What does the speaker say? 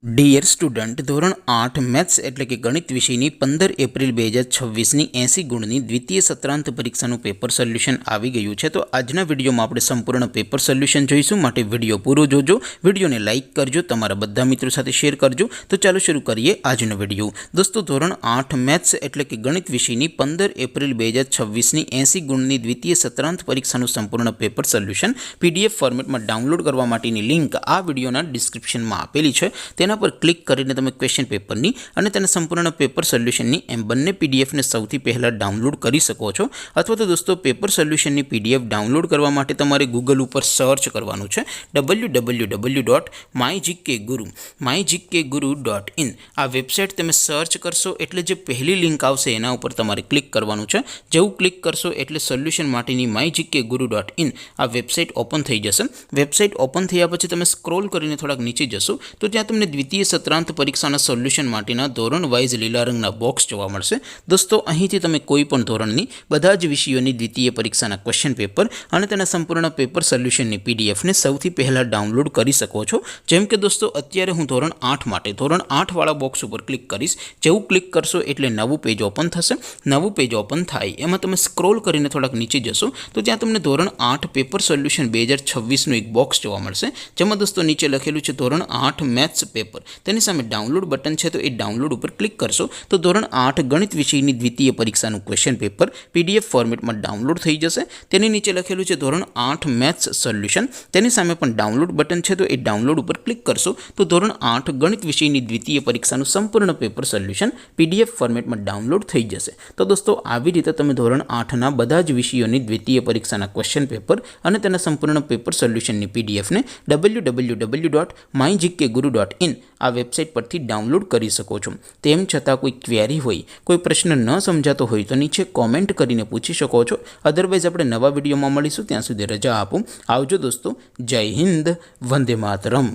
Dear student, ધોરણ 8 maths એટલે કે ગણિત વિષયની 15 એપ્રિલ 2026ની 80 ગુણની દ્વિતીય સત્રાંત પરીક્ષાનું પેપર સોલ્યુશન આવી ગયું છે. તો આજના વિડીયોમાં આપણે સંપૂર્ણ પેપર સોલ્યુશન જોઈશું. માટે વિડીયો પૂરો જોજો, વિડીયોને લાઇક કરજો, તમારા બધા મિત્રો સાથે શેર કરજો. તો ચાલો શરૂ કરીએ આજનો વિડીયો. દોસ્તો, ધોરણ 8 મેથ્સ એટલે કે ગણિત વિષયની 15 એપ્રિલ 2026ની 80 ગુણની દ્વિતીય સત્રાંત પરીક્ષાનું સંપૂર્ણ પેપર સોલ્યુશન PDF ફોર્મેટમાં ડાઉનલોડ કરવા માટેની લિંક આ વિડીયોના ડિસ્ક્રિપ્શનમાં આપેલી છે. તેના પર ક્લિક કરીને તમે ક્વેશ્ચન પેપરની અને તેના સંપૂર્ણ પેપર સોલ્યુશનની એમ બંને PDFને સૌથી પહેલાં ડાઉનલોડ કરી શકો છો. અથવા તો દોસ્તો, પેપર સોલ્યુશનની PDF ડાઉનલોડ કરવા માટે તમારે ગૂગલ ઉપર સર્ચ કરવાનું છે www.mygkguru.in. આ વેબસાઇટ તમે સર્ચ કરશો એટલે જે પહેલી લિંક આવશે એના ઉપર તમારે ક્લિક કરવાનું છે. જેવું ક્લિક કરશો એટલે સોલ્યુશન માટેની mygkguru.in આ વેબસાઇટ ઓપન થઈ જશે. વેબસાઇટ ઓપન થયા પછી તમે સ્ક્રોલ કરીને થોડાક નીચે જશો તો ત્યાં તમને દ્વિતીય સત્રાંત પરીક્ષાના સોલ્યુશન માટેના ધોરણ વાઇઝ લીલા રંગના બોક્સ જોવા મળશે. દોસ્તો, અહીંથી તમે કોઈ પણ ધોરણની બધા જ વિષયોની દ્વિતીય પરીક્ષાના ક્વેશ્ચન પેપર અને તેના સંપૂર્ણ પેપર સોલ્યુશનની PDFને સૌથી પહેલાં ડાઉનલોડ કરી શકો છો. જેમ કે દોસ્તો, અત્યારે હું ધોરણ 8 માટે ધોરણ 8 વાળા બોક્સ ઉપર ક્લિક કરીશ. જેવું ક્લિક કરશો એટલે નવું પેજ ઓપન થશે. નવું પેજ ઓપન થાય એમાં તમે સ્ક્રોલ કરીને થોડાક નીચે જશો તો ત્યાં તમને ધોરણ 8 પેપર સોલ્યુશન 2026નું એક બોક્સ જોવા મળશે. જેમાં દોસ્તો નીચે લખેલું છે ધોરણ 8 મેથ્સ પેપર. તેની સામે ડાઉનલોડ બટન છે, તો એ ડાઉનલોડ ઉપર ક્લિક કરશો તો ધોરણ 8 ગણિત વિષયની દ્વિતીય પરીક્ષાનું ક્વેશ્ચન પેપર PDF ફોર્મેટમાં ડાઉનલોડ થઈ જશે. તેની નીચે લખેલું છે ધોરણ 8 મેથ્સ સોલ્યુશન. તેની સામે પણ ડાઉનલોડ બટન છે, તો એ ડાઉનલોડ ઉપર ક્લિક કરશો તો ધોરણ 8 ગણિત વિષયની દ્વિતીય પરીક્ષાનું સંપૂર્ણ પેપર સોલ્યુશન PDF ફોર્મેટમાં ડાઉનલોડ થઈ જશે. તો દોસ્તો, આવી રીતે તમે ધોરણ 8ના બધા જ વિષયોની દ્વિતીય પરીક્ષાના ક્વેશ્ચન પેપર અને તેના સંપૂર્ણ પેપર સોલ્યુશનની PDFને www.mygkguru.in આ વેબસાઇટ પરથી ડાઉનલોડ કરી શકો છો. તેમ છતાં કોઈ ક્વેરી હોય, કોઈ પ્રશ્ન ન સમજાતો હોય તો નીચે કોમેન્ટ કરીને પૂછી શકો છો. અદરવાઇઝ આપણે નવા વિડીયોમાં મળીશું. ત્યાં સુધી રજા આપો. આવજો દોસ્તો. જય હિન્દ. વંદે માતરમ.